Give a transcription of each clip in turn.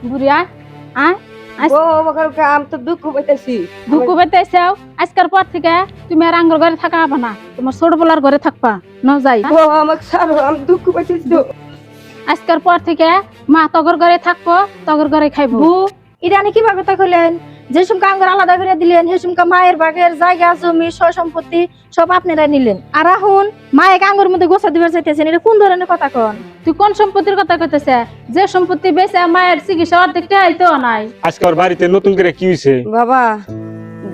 বুড়িয়া আয় ও বাবা আমি তো দুঃখ পাইতেছি। দুঃখ পেতেছাও আজকের পর থেকে তুমি আর আঙ্গুর ঘরে থাকা হবে না, তোমার ছোট বলার ঘরে থাকবা ন যাই। ও আমাকে ছাড়ো, আমি দুঃখ পাইতেছি তো। আজকের পর থেকে মা তগর ঘরে থাকবো, তগর ঘরে খাইবো। বু এটা আনি কিভাবে কথা কইলেন? যে সুমকা আঙ্গুর আলাদা করে দিলেন, হে সুমকা মায়ের ভাগের জায়গা জমি সয় সম্পত্তি সব আপনারা নিলেন। আর এখন মায়ে আঙ্গুর মধ্যে গোছা দিবার চাইতেছেন, এটা কোন ধরনের কথা কন? তুই কোন সম্পত্তির কথা কইতেছে? যে সম্পত্তি বেচে মায়ের চিকিৎসা অর্ধেকটা আইতো নাই। আজকে ওর বাড়িতে নতুন করে কি হয়েছে? বাবা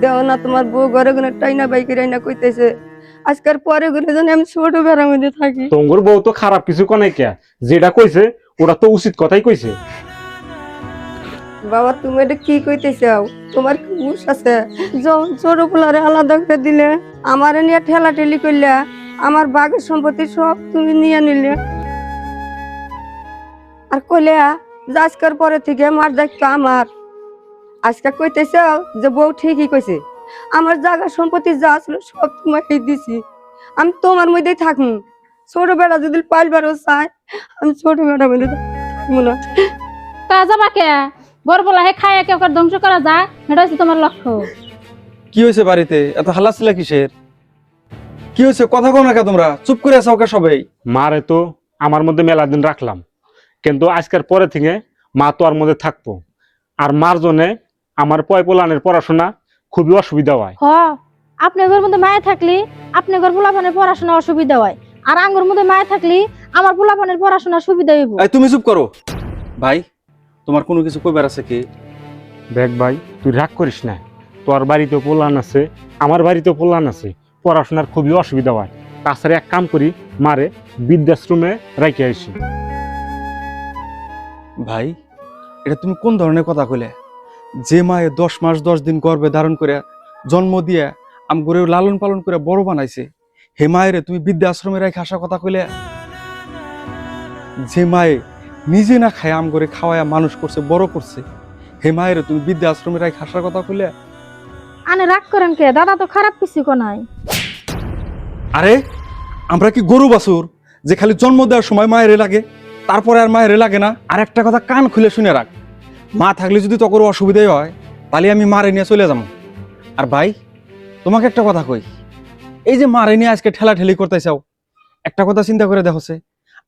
দেও না, তোমার বউ ঘরে ঘরে টাইনা বাইকে রাইনা কইতেছে আজকের পরে ঘরে যেন আমি ছোট বেড়ার মধ্যে থাকি। তোর বউ তো খারাপ কিছু কনে কে, যেটা কইছে ওটা তো উচিত কথাই কইছে। বাবা তুমি এটা কি কইতেছাও? তোমার কি হুঁশ আছে? যখন ছোট পোলারে আলাদা করে দিলে, আমারে নিয়ে ঠেলা ঠেলি করলে, আমার বাগের সম্পত্তি সব তুমি নিয়ে নিলে, আর কইলে যে আজকের পরে থেকে আমার দায়িত্ব আমার। আজকে কইতেছাও যে বউ ঠিকই কইছে, আমার জায়গা সম্পত্তি যা ছিল সব তোমাকে দিছি, আমি তোমার মধ্যেই থাকবো। ছোট বেড়া যদি পাইবারও চাই, আমি ছোট বেড়ার মধ্যে থাকবো না। তা যাবা কে? বড় বলা হে খায় কেউ ধ্বংস করা যায়, এটা হচ্ছে তোমার লক্ষ্য। কি হয়েছে বাড়িতে? এত হাল্লাচিল্লা কিসের? কি হয়েছে? কথা কও না কে তোমরা? চুপ করে আছো কে সবাই? মারে তো আমার মধ্যে মেলা দিন রাখলাম, কিন্তু আজকের পরে থেকে মা তো আর মধ্যে থাকবো। আর মার জন্য আমার পোলানের পড়াশোনা খুবই অসুবিধা হয়। হ আপনি ঘর মধ্যে মায়ে থাকলি আপনি ঘর পোলাপানের পড়াশোনা অসুবিধা হয়, আর আঙ্গুর মধ্যে মায়ে থাকলি আমার পোলাপানের পড়াশোনা সুবিধা হইব। এই তুমি চুপ করো। ভাই তোমার কোনো কিছু কইবার আছে কি? দেখ ভাই, তুই রাগ করিস না, তোর বাড়িতেও পোলান আছে, আমার বাড়িতেও পোলান আছে, পড়াশোনার খুবই অসুবিধা হয়। তাছাড়া এক কাম করি, মারে বৃদ্ধাশ্রমে রাখি আসি। ভাই এটা তুমি কোন ধরনের কথা কইলে? যে মায়ে 10 মাস 10 দিন গর্ভে ধারণ করে জন্ম দিয়ে আম করে লালন পালন করে বড় বানাইছে, হে মায়েরে তুমি বৃদ্ধা আশ্রমে রেখে আসা কথা কইলে? যে মায়ে নিজে না খায় আম করে খাওয়ায়া মানুষ করছে, বড় করছে, হে মায়েরে তুমি বৃদ্ধা আশ্রমে রেখে আসার কথা কইলে? আনে রাগ করেন কে? দাদা তো খারাপ কিছু নাই। আরে আমরা কি গরু বাছুর যে খালি জন্ম দেওয়ার সময় মায়েরে লাগে, তারপরে আর মায়েরে লাগে না? আর একটা কথা কান খুলে শুনে রাখ, মা থাকলে যদি তখন অসুবিধাই হয় তাহলে আমি মারে নিয়ে চলে যাবো। আর ভাই তোমাকে একটা কথা কই, এই যে মারে নিয়ে আজকে ঠেলাঠেলি করতে চাও, একটা কথা চিন্তা করে দেখছে,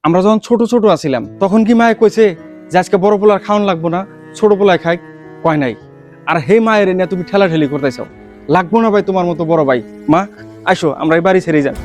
আমরা যখন ছোট ছোট আছিলাম তখন কি মায়ে কইছে যে আজকে বড় পোলার খাওয়ান লাগবো না, ছোট পোলায় খাই? কয় নাই। আর হে মায়ের নিয়ে তুমি ঠেলাঠেলি করতে চাও, লাগবো না ভাই তোমার মতো বড় ভাই। মা আসো আমরা এই বাড়ি ছেড়ে যাই।